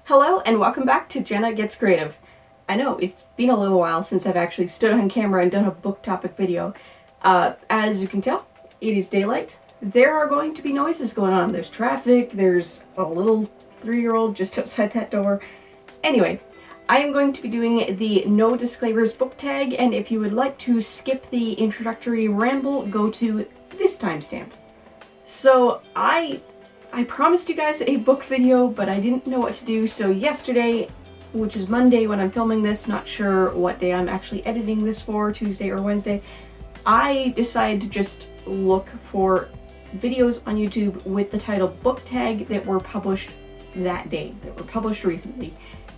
Hello and welcome back to Jenna Gets Creative. I know, it's been a little while since I've actually stood on camera and done a book topic video. As you can tell, it is daylight. There are going to be noises going on. There's traffic, there's a little 3-year-old just outside that door. Anyway, I am going to be doing the no disclaimers book tag, and if you would like to skip the introductory ramble, go to this timestamp. So I promised you guys a book video, but I didn't know what to do, so yesterday, which is Monday when I'm filming this, not sure what day I'm actually editing this for, Tuesday or Wednesday, I decided to just look for videos on YouTube with the title book tag that were published that day, that were published recently.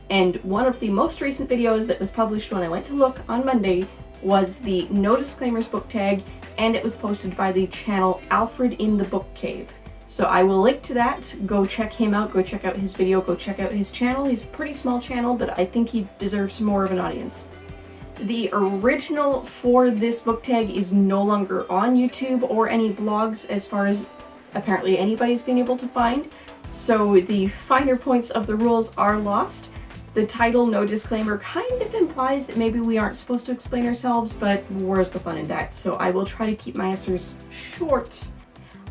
And one of the most recent videos that was published when I went to look on Monday was the no disclaimers book tag, and it was posted by the channel Alfred in the Book Cave. So I will link to that. Go check him out, go check out his video, go check out his channel. He's a pretty small channel, but I think he deserves more of an audience. The original for this book tag is no longer on YouTube or any blogs as far as apparently anybody's been able to find. So the finer points of the rules are lost. The title, no disclaimer, kind of implies that maybe we aren't supposed to explain ourselves, but where's the fun in that? So I will try to keep my answers short.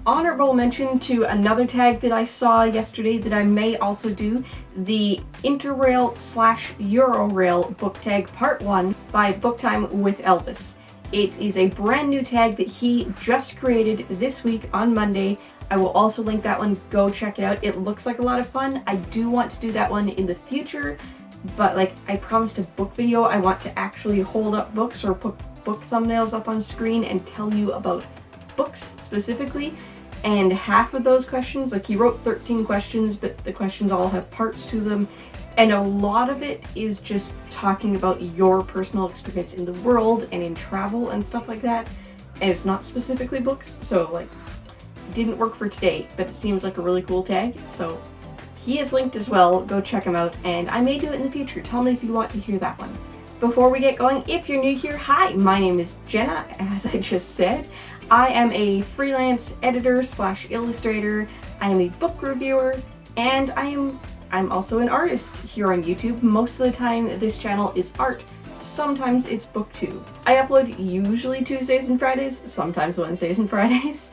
Honorable mention to another tag that I saw yesterday that I may also do, the Interrail/Eurorail book tag part 1 by Booktime with Elvis. It is a brand new tag that he just created this week on Monday. I will also link that one, go check it out. It looks like a lot of fun. I do want to do that one in the future, but like I promised a book video, I want to actually hold up books or put book thumbnails up on screen and tell you about books specifically. And half of those questions, like he wrote 13 questions, but the questions all have parts to them. And a lot of it is just talking about your personal experience in the world and in travel and stuff like that. And it's not specifically books, so like, didn't work for today, but it seems like a really cool tag. So he is linked as well, go check him out, and I may do it in the future. Tell me if you want to hear that one. Before we get going, if you're new here, hi, my name is Jenna, as I just said. I am a freelance editor/illustrator, I am a book reviewer, and I'm also an artist here on YouTube. Most of the time this channel is art, sometimes it's booktube. I upload usually Tuesdays and Fridays, sometimes Wednesdays and Fridays.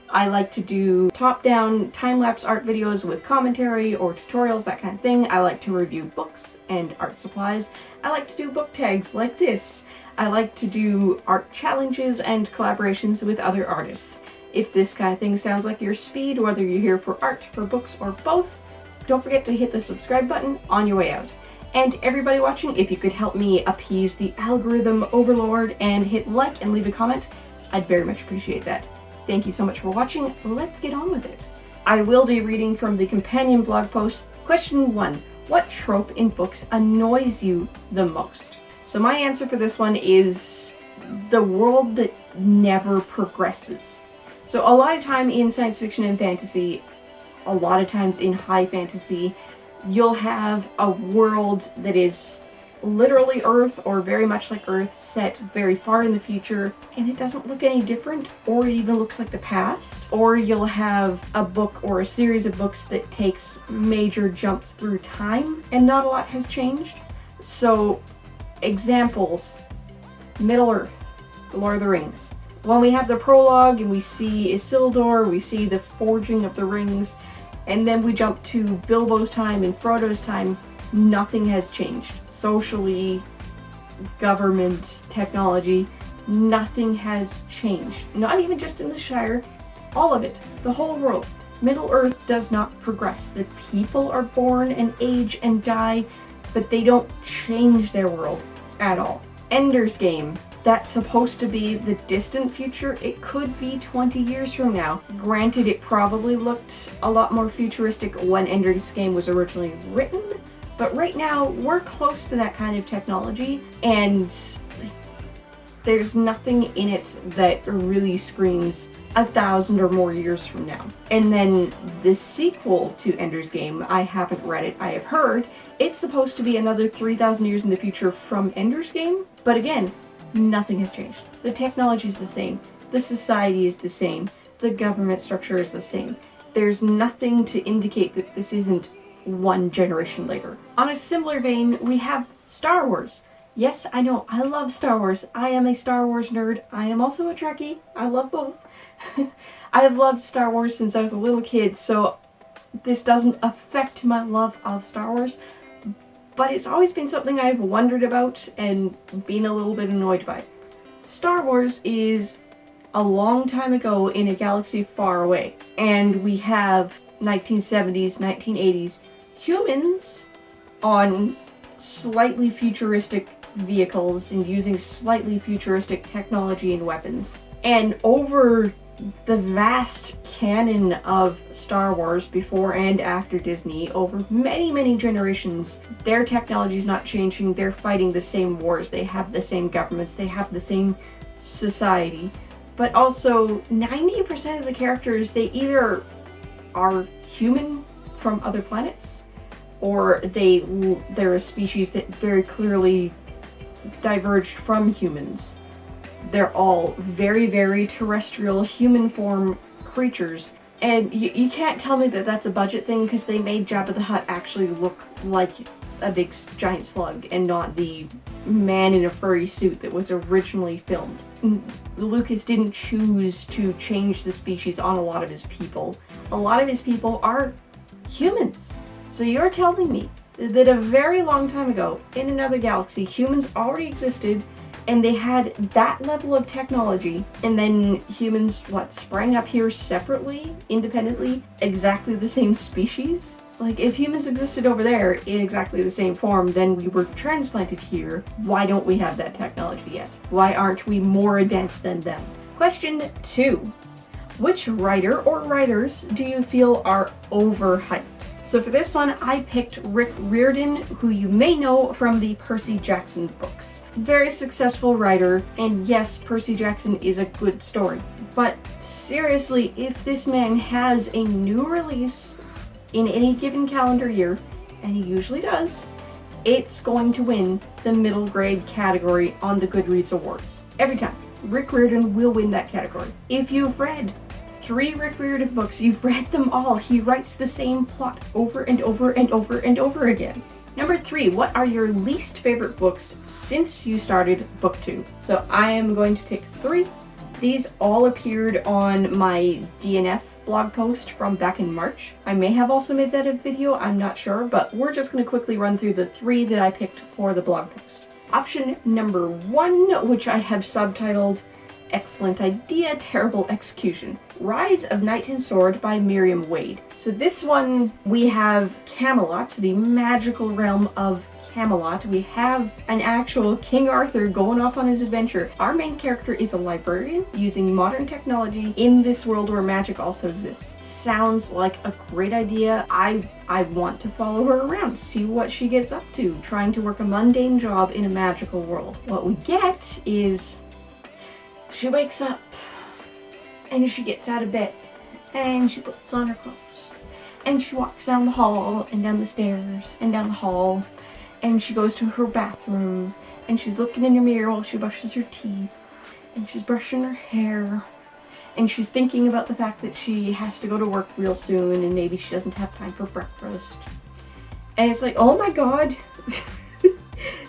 I like to do top-down time-lapse art videos with commentary or tutorials, that kind of thing. I like to review books and art supplies. I like to do book tags like this. I like to do art challenges and collaborations with other artists. If this kind of thing sounds like your speed, whether you're here for art, for books, or both, don't forget to hit the subscribe button on your way out. And everybody watching, if you could help me appease the algorithm overlord and hit like and leave a comment, I'd very much appreciate that. Thank you so much for watching. Let's get on with it. I will be reading from the companion blog post. Question 1. What trope in books annoys you the most? So my answer for this one is the world that never progresses. So a lot of time in science fiction and fantasy, a lot of times in high fantasy, you'll have a world that is literally Earth or very much like Earth, set very far in the future, and it doesn't look any different, or it even looks like the past. Or you'll have a book or a series of books that takes major jumps through time and not a lot has changed. So examples, Middle-earth, The Lord of the Rings. When we have the prologue and we see Isildur, we see the forging of the rings, and then we jump to Bilbo's time and Frodo's time, nothing has changed. Socially, government, technology, nothing has changed. Not even just in the Shire, all of it, the whole world. Middle-earth does not progress. The people are born and age and die, but they don't change their world at all. Ender's Game, that's supposed to be the distant future. It could be 20 years from now. Granted, it probably looked a lot more futuristic when Ender's Game was originally written, but right now we're close to that kind of technology, and there's nothing in it that really screams 1,000 or more years from now. And then the sequel to Ender's Game, I haven't read it, I have heard, it's supposed to be another 3,000 years in the future from Ender's Game, but again, nothing has changed. The technology is the same, the society is the same, the government structure is the same. There's nothing to indicate that this isn't one generation later. On a similar vein, we have Star Wars. Yes, I know, I love Star Wars. I am a Star Wars nerd. I am also a Trekkie. I love both. I have loved Star Wars since I was a little kid, so this doesn't affect my love of Star Wars, but it's always been something I've wondered about and been a little bit annoyed by. Star Wars is a long time ago in a galaxy far away, and we have 1970s, 1980s humans on slightly futuristic vehicles and using slightly futuristic technology and weapons. And over the vast canon of Star Wars before and after Disney, over many, many generations, their technology is not changing. They're fighting the same wars. They have the same governments. They have the same society. But also, 90% of the characters, they either are human from other planets, or they're a species that very clearly diverged from humans. They're all very, very terrestrial, human form creatures. And you can't tell me that that's a budget thing, because they made Jabba the Hutt actually look like a big giant slug and not the man in a furry suit that was originally filmed. Lucas didn't choose to change the species on a lot of his people. A lot of his people are humans. So you're telling me that a very long time ago, in another galaxy, humans already existed, and they had that level of technology, and then humans, sprang up here separately, independently, exactly the same species? Like, if humans existed over there in exactly the same form, then we were transplanted here. Why don't we have that technology yet? Why aren't we more advanced than them? Question 2. Which writer or writers do you feel are overhyped? So for this one, I picked Rick Riordan, who you may know from the Percy Jackson books. Very successful writer, and yes, Percy Jackson is a good story. But seriously, if this man has a new release in any given calendar year, and he usually does, it's going to win the middle grade category on the Goodreads Awards. Every time. Rick Riordan will win that category. If you've read 3 Rick Riordan books, you've read them all. He writes the same plot over and over and over and over again. Number 3, what are your least favorite books since you started booktube? So I am going to pick 3. These all appeared on my DNF blog post from back in March. I may have also made that a video, I'm not sure, but we're just going to quickly run through the 3 that I picked for the blog post. Option number 1, which I have subtitled Excellent Idea, Terrible Execution. Rise of Knight and Sword by Miriam Wade. So this one, we have Camelot, the magical realm of Camelot. We have an actual King Arthur going off on his adventure. Our main character is a librarian using modern technology in this world where magic also exists. Sounds like a great idea. I want to follow her around, see what she gets up to, trying to work a mundane job in a magical world. What we get is she wakes up and she gets out of bed and she puts on her clothes and she walks down the hall and down the stairs and down the hall, and she goes to her bathroom and she's looking in the mirror while she brushes her teeth and she's brushing her hair and she's thinking about the fact that she has to go to work real soon and maybe she doesn't have time for breakfast. And it's like, oh my god.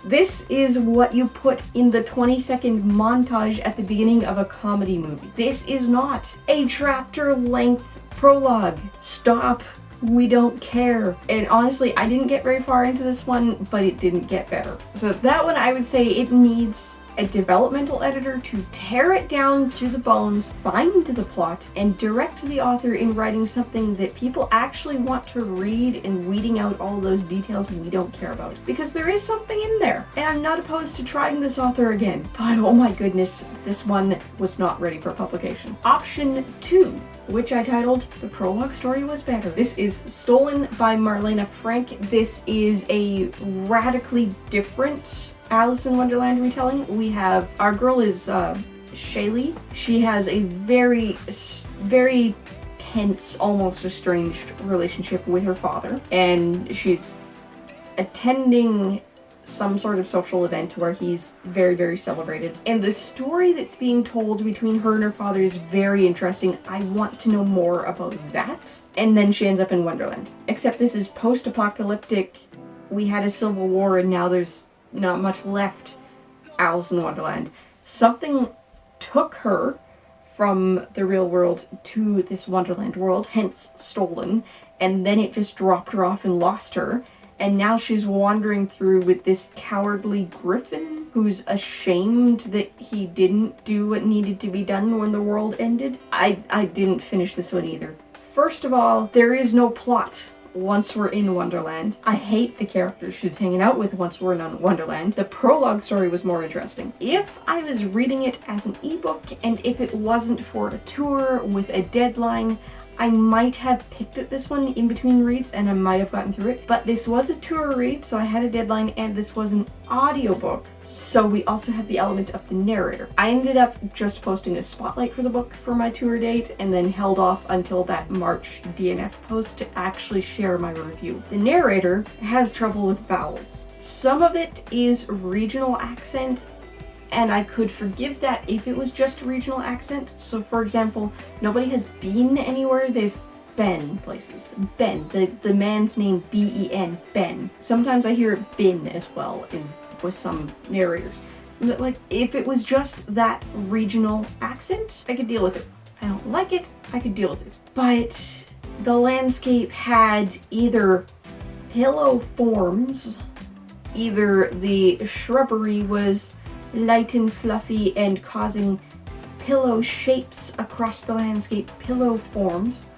This is what you put in the 20-second montage at the beginning of a comedy movie. This is not a chapter-length prologue. Stop. We don't care. And honestly, I didn't get very far into this one, but it didn't get better. So that one, I would say it needs a developmental editor to tear it down through the bones, find the plot, and direct the author in writing something that people actually want to read and weeding out all those details we don't care about. Because there is something in there, and I'm not opposed to trying this author again. But oh my goodness, this one was not ready for publication. Option 2, which I titled The Prologue Story Was Better. This is Stolen by Marlena Frank. This is a radically different Alice in Wonderland retelling. We have, our girl is Shaylee. She has a very, very tense, almost estranged relationship with her father, and she's attending some sort of social event where he's very, very celebrated. And the story that's being told between her and her father is very interesting. I want to know more about that. And then she ends up in Wonderland. Except this is post-apocalyptic. We had a civil war and now there's not much left. Alice in Wonderland. Something took her from the real world to this Wonderland world, hence stolen, and then it just dropped her off and lost her. And now she's wandering through with this cowardly griffin who's ashamed that he didn't do what needed to be done when the world ended. I didn't finish this one either. First of all, there is no plot once we're in Wonderland. I hate the characters she's hanging out with once we're in Wonderland. The prologue story was more interesting. If I was reading it as an ebook and if it wasn't for a tour with a deadline, I might have picked at this one in between reads and I might have gotten through it. But this was a tour read, so I had a deadline, and this was an audiobook, so we also have the element of the narrator. I ended up just posting a spotlight for the book for my tour date and then held off until that March DNF post to actually share my review. The narrator has trouble with vowels. Some of it is regional accent, and I could forgive that if it was just regional accent. So for example, nobody has been anywhere, they've been places. Ben, the man's name B-E-N, Ben. Sometimes I hear it bin as well with some narrators. But like, if it was just that regional accent, I could deal with it. I don't like it, I could deal with it. But the landscape had either pillow forms, either the shrubbery was light and fluffy and causing pillow shapes across the landscape, pillow forms,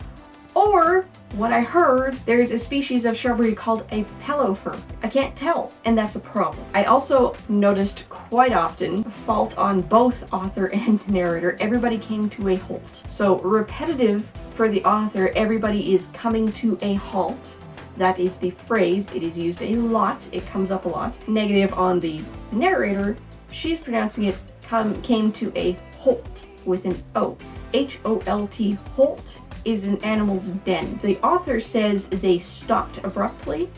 or what I heard, there's a species of shrubbery called a pillow fir. I can't tell, and that's a problem. I also noticed quite often fault on both author and narrator. Everybody came to a halt. So repetitive for the author, everybody is coming to a halt. That is the phrase. It is used a lot. It comes up a lot. Negative on the narrator, she's pronouncing it came to a holt with an O. H-O-L-T, holt is an animal's den. The author says they stopped abruptly.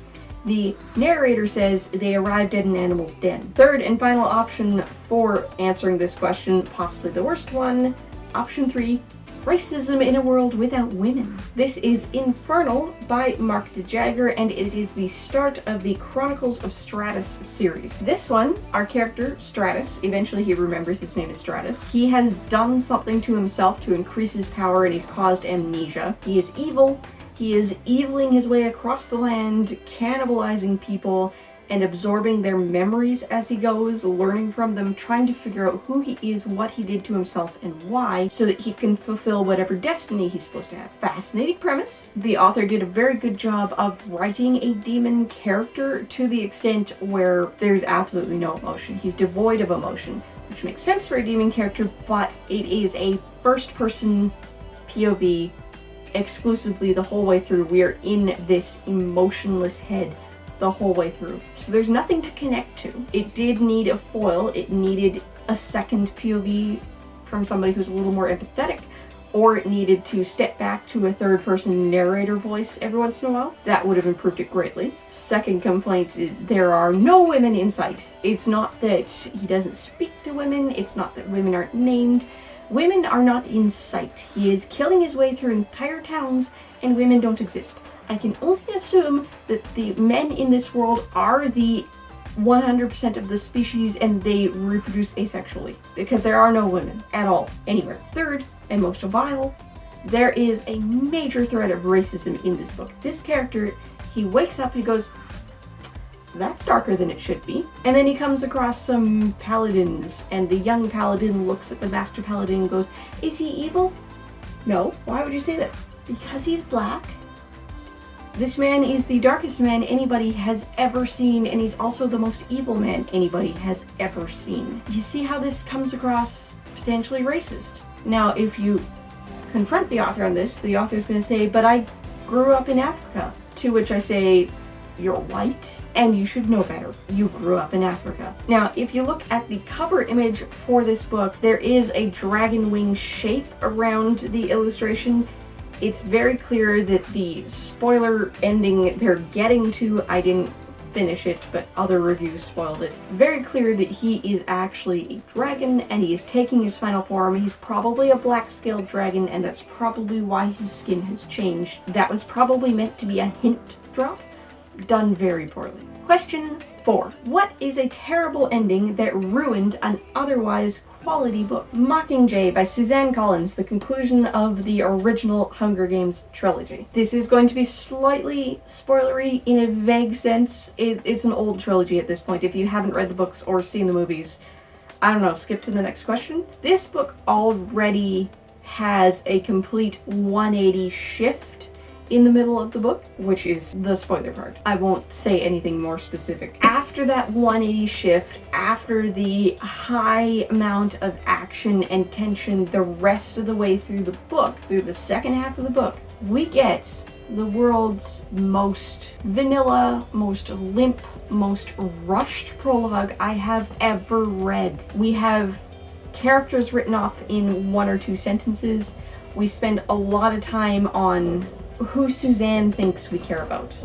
The narrator says they arrived at an animal's den. Third and final option for answering this question, possibly the worst one, option 3, racism in a world without women. This is Infernal by Mark DeJagger, and it is the start of the Chronicles of Stratus series. This one, our character, Stratus, eventually he remembers his name is Stratus. He has done something to himself to increase his power and he's caused amnesia. He is evil. He is eviling his way across the land, cannibalizing people, and absorbing their memories as he goes, learning from them, trying to figure out who he is, what he did to himself, and why, so that he can fulfill whatever destiny he's supposed to have. Fascinating premise. The author did a very good job of writing a demon character to the extent where there's absolutely no emotion. He's devoid of emotion, which makes sense for a demon character, but it is a first-person POV exclusively the whole way through. We are in this emotionless head the whole way through. So there's nothing to connect to. It did need a foil. It needed a second POV from somebody who's a little more empathetic, or it needed to step back to a third-person narrator voice every once in a while. That would have improved it greatly. Second complaint is there are no women in sight. It's not that he doesn't speak to women. It's not that women aren't named. Women are not in sight. He is killing his way through entire towns and women don't exist. I can only assume that the men in this world are the 100% of the species and they reproduce asexually, because there are no women at all anywhere. Third, and most vile, there is a major thread of racism in this book. This character, he wakes up, he goes, that's darker than it should be. And then he comes across some paladins, and the young paladin looks at the master paladin and goes, is he evil? No. Why would you say that? Because he's black. This man is the darkest man anybody has ever seen, and he's also the most evil man anybody has ever seen. You see how this comes across potentially racist. Now, if you confront the author on this, the author's going to say, but I grew up in Africa. To which I say, you're white, and you should know better. You grew up in Africa. Now, if you look at the cover image for this book, there is a dragon wing shape around the illustration. It's very clear that the spoiler ending they're getting to, I didn't finish it, but other reviews spoiled it. Very clear that he is actually a dragon and he is taking his final form. He's probably a black-scaled dragon, and that's probably why his skin has changed. That was probably meant to be a hint drop, done very poorly. Question 4. What is a terrible ending that ruined an otherwise quality book? Mockingjay by Suzanne Collins, the conclusion of the original Hunger Games trilogy. This is going to be slightly spoilery in a vague sense. It's an old trilogy at this point. If you haven't read the books or seen the movies, I don't know, skip to the next question. This book already has a complete 180 shift in the middle of the book, which is the spoiler part. I won't say anything more specific. After that 180 shift, after the high amount of action and tension the rest of the way through the book, through the second half of the book, we get the world's most vanilla, most limp, most rushed prologue I have ever read. We have characters written off in 1 or 2 sentences. We spend a lot of time on who Suzanne thinks we care about,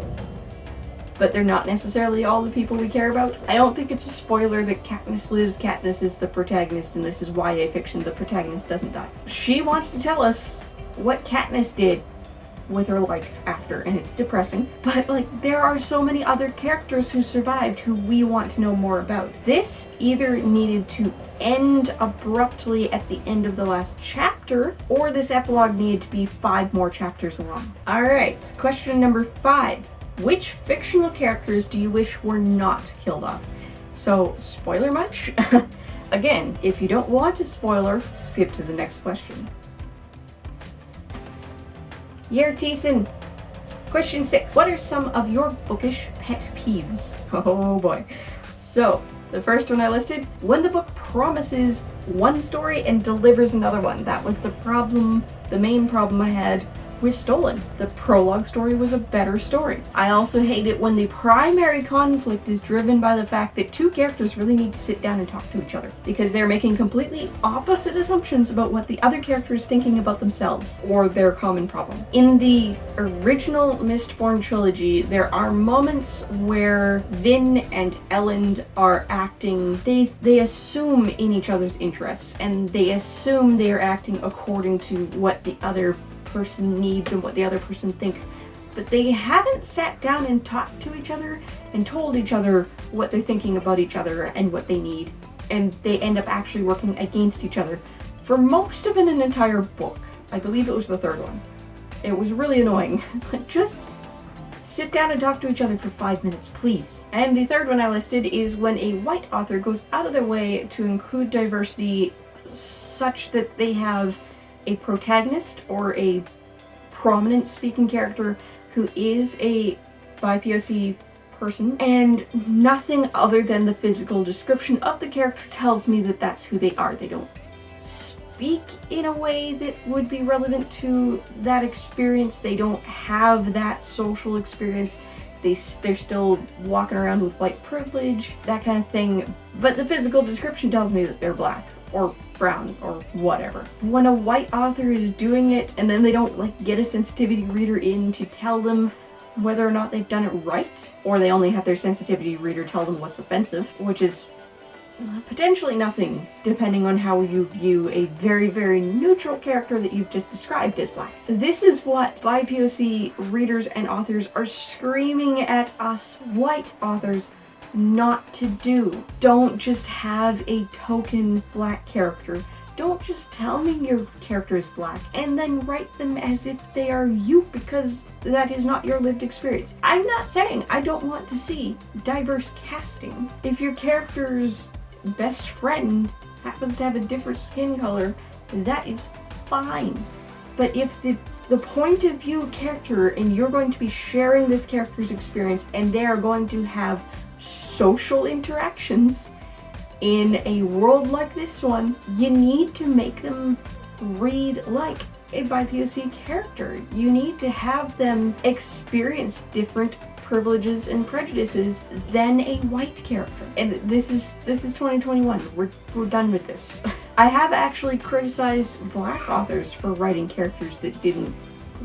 but they're not necessarily all the people we care about. I don't think it's a spoiler that Katniss lives. Katniss is the protagonist, and this is YA fiction. The protagonist doesn't die. She wants to tell us what Katniss did with her life after, and it's depressing, but like, there are so many other characters who survived who we want to know more about. This either needed to end abruptly at the end of the last chapter, or this epilogue needed to be 5 more chapters long. Alright, question number 5. Which fictional characters do you wish were not killed off? So, spoiler much? Again, if you don't want a spoiler, skip to the next question. Yer Thiessen. Question 6. What are some of your bookish pet peeves? Oh boy. So, the first one I listed, when the book promises one story and delivers another one. That was the problem, the main problem I had with Stolen. The prologue story was a better story. I also hate it when the primary conflict is driven by the fact that 2 characters really need to sit down and talk to each other, because they're making completely opposite assumptions about what the other character is thinking about themselves or their common problem. In the original Mistborn trilogy, there are moments where Vin and Elend are acting, they assume in each other's interests, and they assume they are acting according to what the other person needs and what the other person thinks, but they haven't sat down and talked to each other and told each other what they're thinking about each other and what they need, and they end up actually working against each other for most of an entire book. I believe it was the 3rd one. It was really annoying. Just sit down and talk to each other for 5 minutes, please. And the 3rd one I listed is when a white author goes out of their way to include diversity such that they have a protagonist or a prominent speaking character who is a BIPOC person, and nothing other than the physical description of the character tells me that that's who they are. They don't speak in a way that would be relevant to that experience. They don't have that social experience. They're still walking around with white privilege, that kind of thing, but the physical description tells me that they're black or brown or whatever. When a white author is doing it and then they don't like get a sensitivity reader in to tell them whether or not they've done it right, or they only have their sensitivity reader tell them what's offensive, which is potentially nothing depending on how you view a very, very neutral character that you've just described as black. This is what BIPOC readers and authors are screaming at us white authors not to do. Don't just have a token black character. Don't just tell me your character is black and then write them as if they are you, because that is not your lived experience. I'm not saying I don't want to see diverse casting. If your character's best friend happens to have a different skin color, that is fine. But if the point of view character, and you're going to be sharing this character's experience, and they are going to have social interactions in a world like this one, you need to make them read like a BIPOC character. You need to have them experience different privileges and prejudices than a white character. And this is 2021. We're done with this. I have actually criticized black authors for writing characters that didn't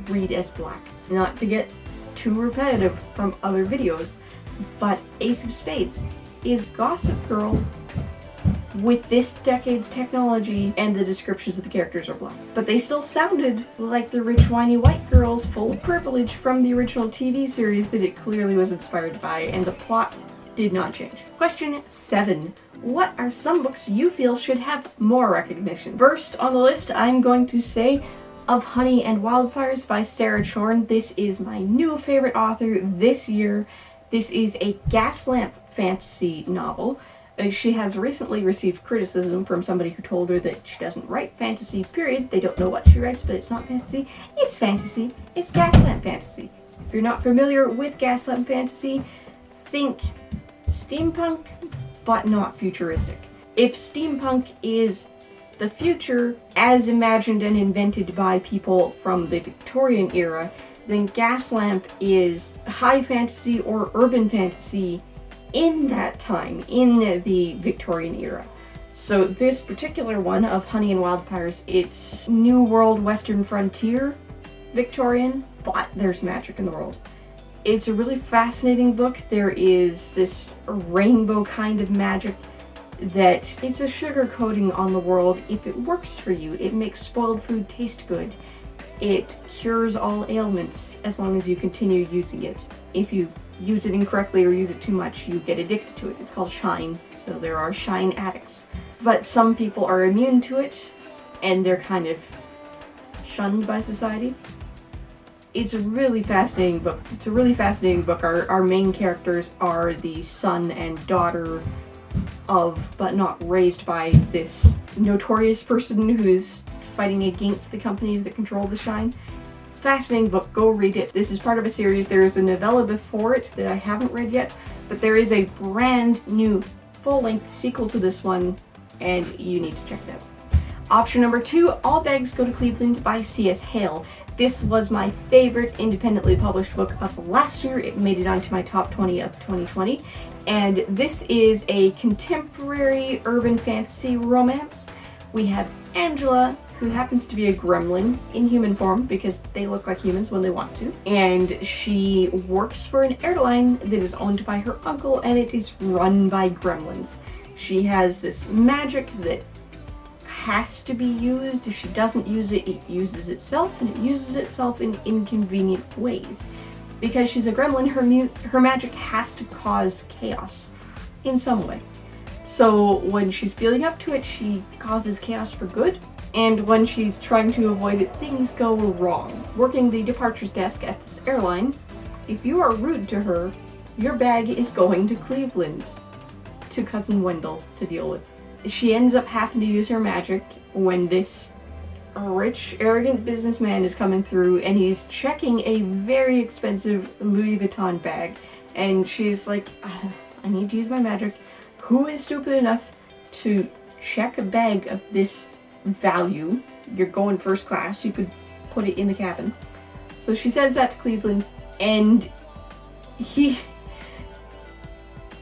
read as black. Not to get too repetitive from other videos, but Ace of Spades is Gossip Girl with this decade's technology, and the descriptions of the characters are blank. But they still sounded like the rich, whiny white girls full of privilege from the original TV series that it clearly was inspired by, and the plot did not change. Question 7. What are some books you feel should have more recognition? First on the list, I'm going to say Of Honey and Wildfires by Sarah Chorn. This is my new favorite author this year. This is a gaslamp fantasy novel. She has recently received criticism from somebody who told her that she doesn't write fantasy, period. They don't know what she writes, but it's not fantasy. It's fantasy. It's gaslamp fantasy. If you're not familiar with gaslamp fantasy, think steampunk, but not futuristic. If steampunk is the future as imagined and invented by people from the Victorian era, then gaslamp is high fantasy or urban fantasy in that time, in the Victorian era. So this particular one, Of Honey and Wildfires, it's New World Western Frontier Victorian, but there's magic in the world. It's a really fascinating book. There is this rainbow kind of magic that it's a sugar coating on the world. If it works for you, it makes spoiled food taste good. It cures all ailments as long as you continue using it. If you use it incorrectly or use it too much, you get addicted to it. It's called shine, so there are shine addicts. But some people are immune to it, and they're kind of shunned by society. It's a really fascinating book. It's a really fascinating book. Our main characters are the son and daughter of, but not raised by, this notorious person who's fighting against the companies that control the shine. Fascinating book, go read it. This is part of a series. There is a novella before it that I haven't read yet, but there is a brand new full-length sequel to this one, and you need to check it out. Option number 2, All Bags Go to Cleveland by C.S. Hale. This was my favorite independently published book of last year. It made it onto my top 20 of 2020, and this is a contemporary urban fantasy romance. We have Angela, who happens to be a gremlin in human form because they look like humans when they want to. And she works for an airline that is owned by her uncle, and it is run by gremlins. She has this magic that has to be used. If she doesn't use it, it uses itself, and it uses itself in inconvenient ways. Because she's a gremlin, her magic has to cause chaos in some way. So when she's feeling up to it, she causes chaos for good. And when she's trying to avoid it, things go wrong. Working the departures desk at this airline, if you are rude to her, your bag is going to Cleveland to Cousin Wendell to deal with. She ends up having to use her magic when this rich, arrogant businessman is coming through, and he's checking a very expensive Louis Vuitton bag. And she's like, I need to use my magic. Who is stupid enough to check a bag of this value? You're going first class, you could put it in the cabin. So she sends that to Cleveland, and he,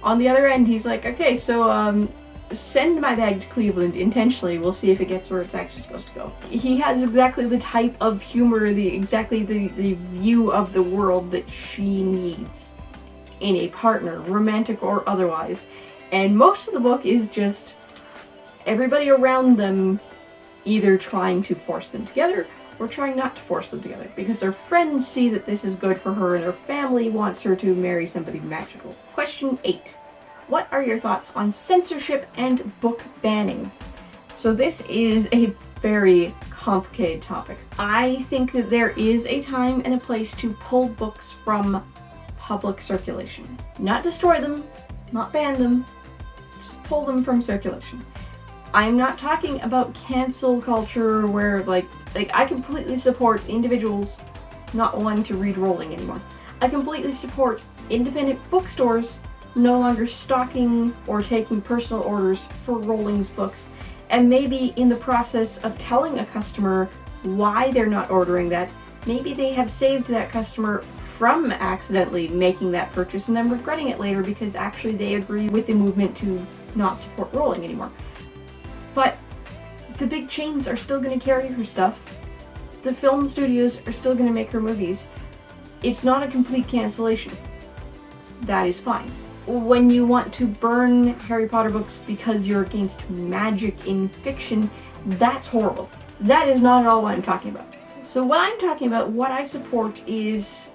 on the other end, he's like, okay, so send my bag to Cleveland intentionally, we'll see if it gets where it's actually supposed to go. He has exactly the type of humor, the view of the world that she needs in a partner, romantic or otherwise. And most of the book is just everybody around them either trying to force them together or trying not to force them together, because their friends see that this is good for her and her family wants her to marry somebody magical. Question 8. What are your thoughts on censorship and book banning? So this is a very complicated topic. I think that there is a time and a place to pull books from public circulation. Not destroy them, not ban them, just pull them from circulation. I'm not talking about cancel culture where like I completely support individuals not wanting to read Rowling anymore. I completely support independent bookstores no longer stocking or taking personal orders for Rowling's books, and maybe in the process of telling a customer why they're not ordering that, maybe they have saved that customer from accidentally making that purchase and then regretting it later because actually they agree with the movement to not support Rowling anymore. But the big chains are still going to carry her stuff. The film studios are still going to make her movies. It's not a complete cancellation. that is fine. When you want to burn Harry Potter books because you're against magic in fiction, that's horrible. That is not at all what I'm talking about. So what I'm talking about, what I support, is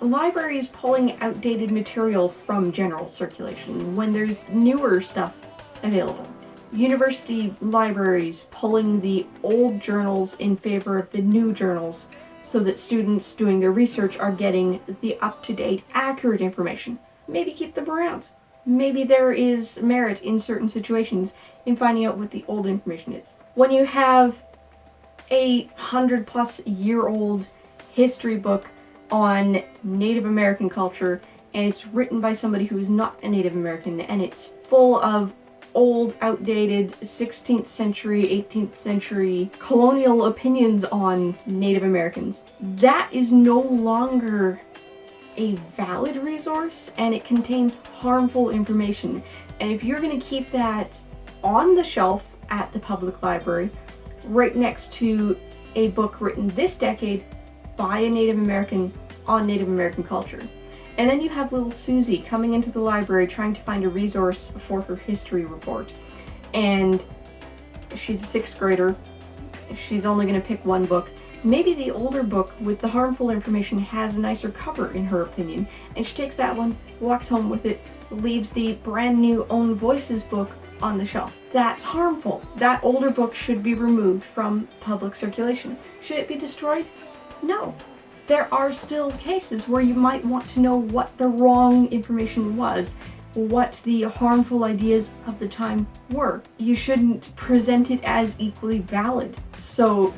libraries pulling outdated material from general circulation when there's newer stuff available. University libraries pulling the old journals in favor of the new journals so that students doing their research are getting the up-to-date, accurate information. Maybe keep them around. Maybe there is merit in certain situations in finding out what the old information is. When you have a 100-plus-year-old history book on Native American culture, and it's written by somebody who is not a Native American, and it's full of old, outdated 16th century, 18th century colonial opinions on Native Americans, that is no longer a valid resource, and it contains harmful information. And if you're going to keep that on the shelf at the public library, right next to a book written this decade by a Native American on Native American culture, and then you have little Susie coming into the library trying to find a resource for her history report, and she's a 6th grader, she's only going to pick one book. Maybe the older book with the harmful information has a nicer cover in her opinion, and she takes that one, walks home with it, leaves the brand new Own Voices book on the shelf. That's harmful. That older book should be removed from public circulation. Should it be destroyed? No. There are still cases where you might want to know what the wrong information was, what the harmful ideas of the time were. You shouldn't present it as equally valid. So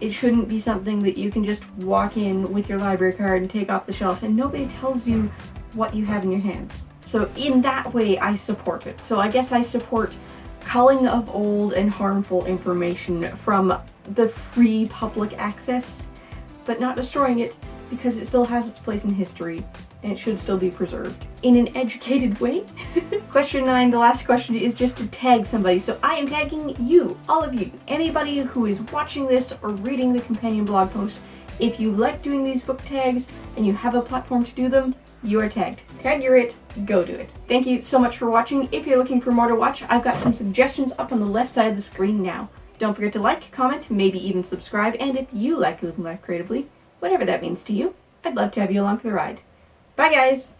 it shouldn't be something that you can just walk in with your library card and take off the shelf and nobody tells you what you have in your hands. So in that way, I support it. So I guess I support culling of old and harmful information from the free public access, but not destroying it, because it still has its place in history and it should still be preserved in an educated way. Question 9, the last question, is just to tag somebody. So I am tagging you, all of you, anybody who is watching this or reading the companion blog post. If you like doing these book tags and you have a platform to do them, you are tagged. Tag your it, go do it. Thank you so much for watching. If you're looking for more to watch, I've got some suggestions up on the left side of the screen now. Don't forget to like, comment, maybe even subscribe, and if you like living life creatively, whatever that means to you, I'd love to have you along for the ride. Bye guys!